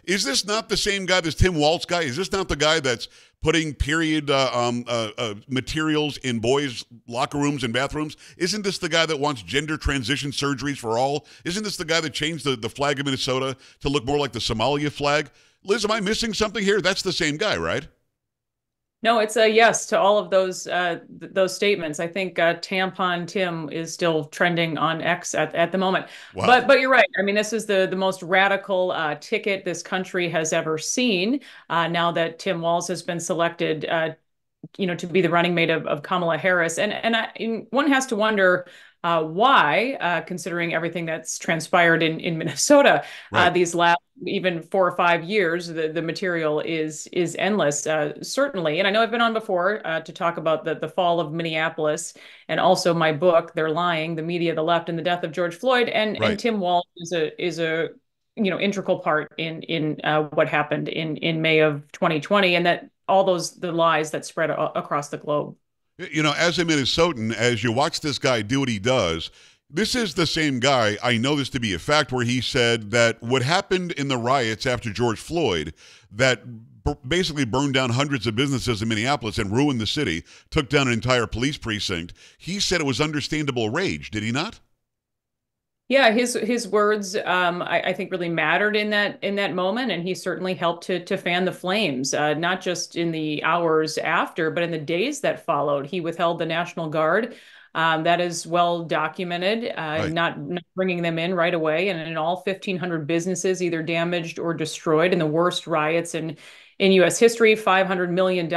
Is this not the same guy, this Tim Walz guy? Is this not the guy that's putting period materials in boys' locker rooms and bathrooms? Isn't this the guy that wants gender transition surgeries for all? Isn't this the guy that changed the flag of Minnesota to look more like the Somalia flag? Liz, am I missing something here? That's the same guy, right? No, it's a yes to all of those statements. I think Tampon Tim is still trending on X at the moment. Wow. But you're right. I mean, this is the most radical ticket this country has ever seen. Now that Tim Walz has been selected, to be the running mate of Kamala Harris, and one has to wonder. Why, considering everything that's transpired in Minnesota Right. these last even 4 or 5 years, the material is endless, certainly. And I know I've been on before to talk about the fall of Minneapolis and also my book, They're Lying, the media, the left, and the death of George Floyd. And Right. Tim Walz is a integral part in what happened in May of 2020, and that all the lies that spread across the globe. As a Minnesotan, as you watch this guy do what he does, this is the same guy, I know this to be a fact, where he said that what happened in the riots after George Floyd, that basically burned down hundreds of businesses in Minneapolis and ruined the city, took down an entire police precinct. He said it was understandable rage, did he not? Yeah, his words, I think, really mattered in that moment, and he certainly helped to fan the flames, not just in the hours after, but in the days that followed. He withheld the National Guard. That is well documented, Right. not bringing them in right away, and in all 1,500 businesses either damaged or destroyed in the worst riots in U.S. history, $500 million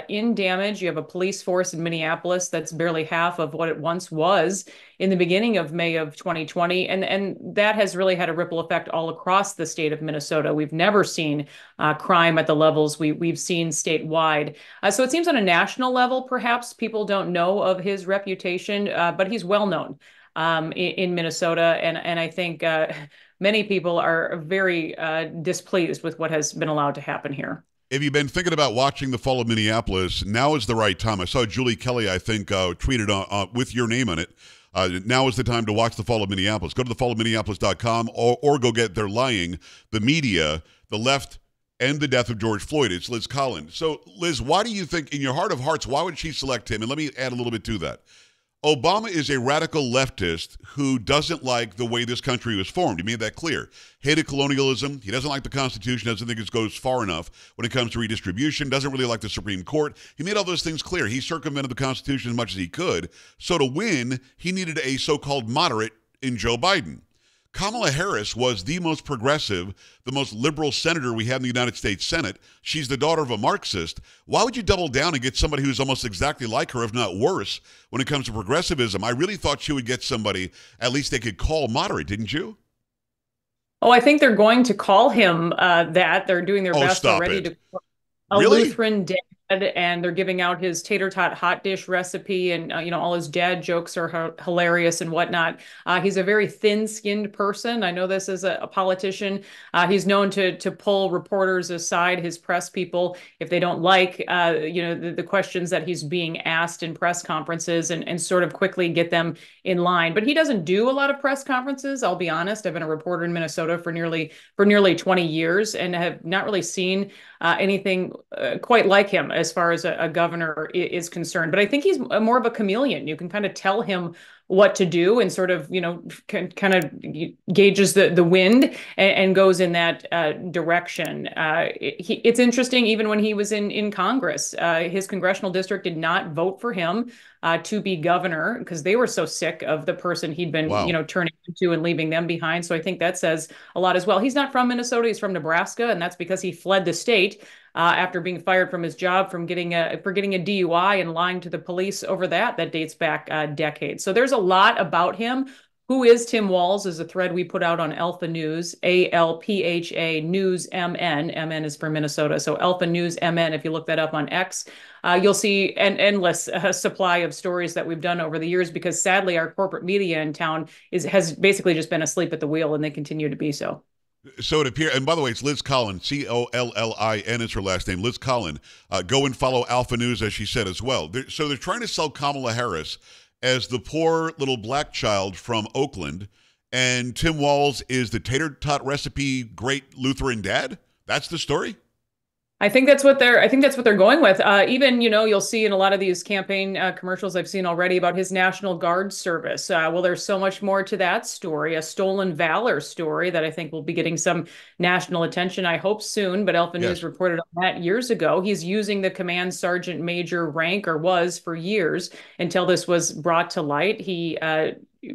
in damage. You have a police force in Minneapolis that's barely half of what it once was in the beginning of May of 2020. And that has really had a ripple effect all across the state of Minnesota. We've never seen crime at the levels we've seen statewide. So it seems on a national level, perhaps people don't know of his reputation, but he's well known in Minnesota. And I think many people are very displeased with what has been allowed to happen here. If you've been thinking about watching the fall of Minneapolis, now is the right time. I saw Julie Kelly, I think, tweeted with your name on it. Now is the time to watch the fall of Minneapolis. Go to thefallofminneapolis.com or go get They're Lying, the media, the left, and the death of George Floyd. It's Liz Collin. So, Liz, why do you think, in your heart of hearts, why would she select him? And let me add a little bit to that. Obama is a radical leftist who doesn't like the way this country was formed. He made that clear. Hated colonialism. He doesn't like the Constitution, doesn't think it goes far enough when it comes to redistribution, doesn't really like the Supreme Court. He made all those things clear. He circumvented the Constitution as much as he could. So to win, he needed a so-called moderate in Joe Biden. Kamala Harris was the most progressive, the most liberal senator we had in the United States Senate. She's the daughter of a Marxist. Why would you double down and get somebody who's almost exactly like her, if not worse, when it comes to progressivism? I really thought she would get somebody at least they could call moderate, didn't you? Oh, I think they're going to call him that. They're doing their Oh, best stop already it. to a Really? Lutheran dad, and they're giving out his tater tot hot dish recipe, and all his dad jokes are hilarious and whatnot. He's a very thin-skinned person. I know this as a politician. He's known to pull reporters aside, his press people, if they don't like the questions that he's being asked in press conferences, and sort of quickly get them in line. But he doesn't do a lot of press conferences. I'll be honest. I've been a reporter in Minnesota for nearly 20 years and have not really seen anything quite like him as far as a governor is concerned. But I think he's more of a chameleon. You can kind of tell him what to do and sort of, kind of gauges the wind and goes in that direction. It's interesting, even when he was in Congress, his congressional district did not vote for him to be governor because they were so sick of the person he'd been, Wow. turning into and leaving them behind. So I think that says a lot as well. He's not from Minnesota. He's from Nebraska, and that's because he fled the state after being fired from his job for getting a DUI and lying to the police over that dates back decades. So there's a lot about him. Who is Tim Walz is a thread we put out on Alpha News, ALPHA News MN. MN is for Minnesota. So Alpha News MN, if you look that up on X, you'll see an endless supply of stories that we've done over the years, because sadly our corporate media in town has basically just been asleep at the wheel, and they continue to be so. So it appears, and by the way, it's Liz Collin, Collin is her last name, Liz Collin. Go and follow Alpha News, as she said as well. So they're trying to sell Kamala Harris as the poor little black child from Oakland, and Tim Walz is the tater tot recipe great Lutheran dad. That's the story. I think that's what they're going with. Even, you'll see in a lot of these campaign commercials I've seen already about his National Guard service. Well, there's so much more to that story, a stolen valor story that I think will be getting some national attention, I hope soon. But Alpha News Yes. reported on that years ago. He's using the command sergeant major rank, or was for years, until this was brought to light. He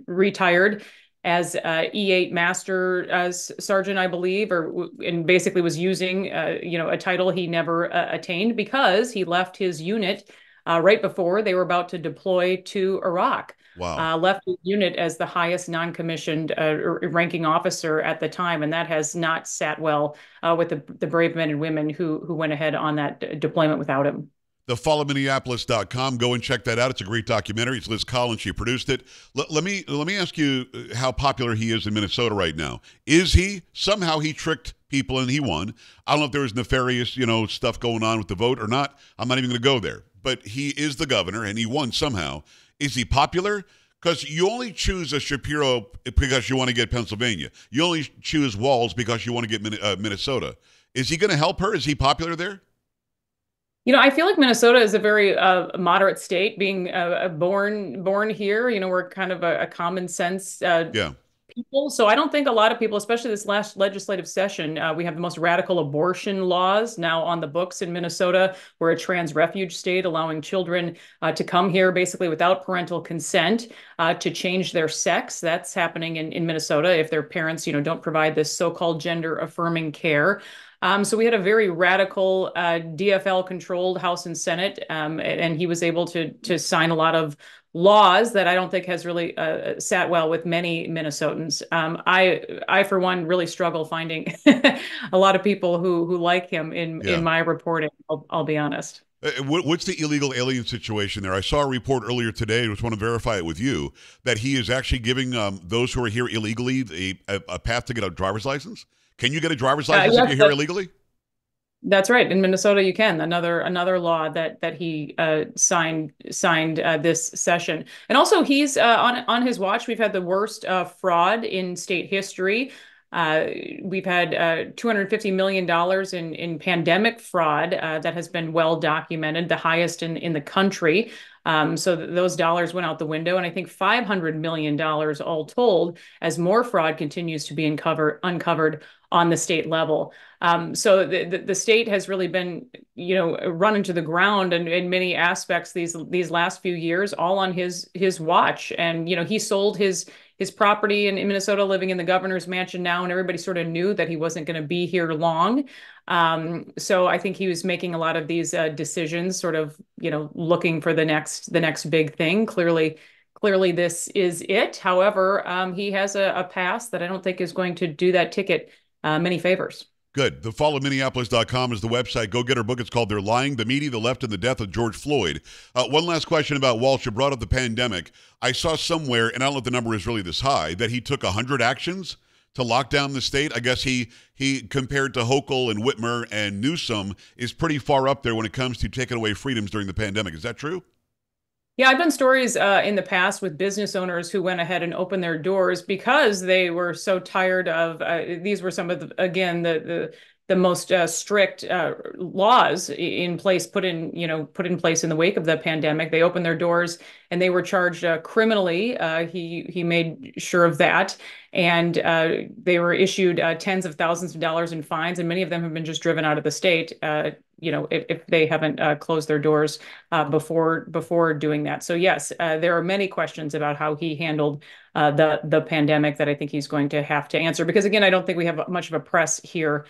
retired as E8 Master Sergeant, I believe, and basically was using, a title he never attained, because he left his unit right before they were about to deploy to Iraq. Wow. Left his unit as the highest non-commissioned ranking officer at the time, and that has not sat well with the brave men and women who went ahead on that deployment without him. TheFallOfMinneapolis.com. Go and check that out. It's a great documentary. It's Liz Collin. She produced it. Let me ask you how popular he is in Minnesota right now. Is he? Somehow he tricked people and he won. I don't know if there was nefarious, stuff going on with the vote or not. I'm not even going to go there. But he is the governor and he won somehow. Is he popular? Because you only choose a Shapiro because you want to get Pennsylvania. You only choose Walz because you want to get Minnesota. Is he going to help her? Is he popular there? I feel like Minnesota is a very moderate state, being born here. We're kind of a common sense Yeah. people. So I don't think a lot of people, especially this last legislative session, we have the most radical abortion laws now on the books in Minnesota. We're a trans refuge state, allowing children to come here basically without parental consent to change their sex. That's happening in Minnesota if their parents, don't provide this so-called gender affirming care. So we had a very radical DFL-controlled House and Senate, and he was able to sign a lot of laws that I don't think has really sat well with many Minnesotans. I for one, really struggle finding a lot of people who like him in my reporting. I'll be honest. What's the illegal alien situation there? I saw a report earlier today. I just want to verify it with you that he is actually giving those who are here illegally a path to get a driver's license. Can you get a driver's license if you're here illegally? That's right. In Minnesota, you can. Another law that he signed this session, and also he's on his watch. We've had the worst fraud in state history. We've had $250 million in pandemic fraud that has been well documented, the highest in the country. So those dollars went out the window, and I think $500 million all told, as more fraud continues to be uncovered on the state level. So the state has really been, run into the ground in many aspects these last few years, all on his watch. And he sold his property in Minnesota, living in the governor's mansion now, and everybody sort of knew that he wasn't going to be here long. So I think he was making a lot of these decisions, sort of, looking for the next big thing. Clearly, this is it. However, he has a past that I don't think is going to do that ticket many favors. Good. TheFallOfMinneapolis.com is the website. Go get her book. It's called They're Lying, the Media, the Left, and the Death of George Floyd. One last question about Walz. You brought up the pandemic. I saw somewhere, and I don't know if the number is really this high, that he took 100 actions to lock down the state. I guess he compared to Hochul and Whitmer and Newsom, is pretty far up there when it comes to taking away freedoms during the pandemic. Is that true? Yeah, I've done stories in the past with business owners who went ahead and opened their doors because they were so tired of these were some of the most strict laws in place put in place in the wake of the pandemic. They opened their doors and they were charged criminally. He made sure of that, and they were issued tens of thousands of dollars in fines, and many of them have been just driven out of the state. If they haven't closed their doors before doing that. So yes, there are many questions about how he handled the pandemic that I think he's going to have to answer, because again, I don't think we have much of a press here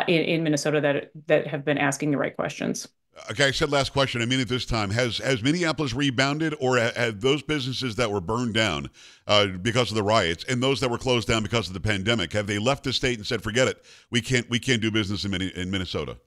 in Minnesota that have been asking the right questions. Okay, I said last question. I mean it this time. Has Minneapolis rebounded, or have those businesses that were burned down because of the riots and those that were closed down because of the pandemic, have they left the state and said, forget it, we can't do business in Minnesota?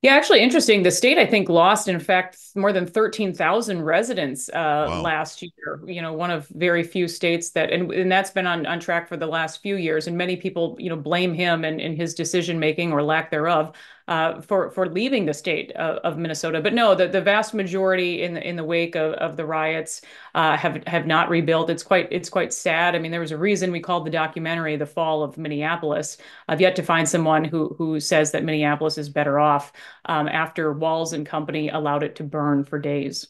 Yeah, actually interesting. The state, I think, lost, in fact, more than 13,000 residents Wow. last year. One of very few states that, and that's been on track for the last few years. And many people, blame him and his decision making or lack thereof for leaving the state of Minnesota. But no, the vast majority in the wake of the riots have not rebuilt. It's quite sad. I mean, there was a reason we called the documentary "The Fall of Minneapolis." I've yet to find someone who says that Minneapolis is better off after Walz and company allowed it to burn for days.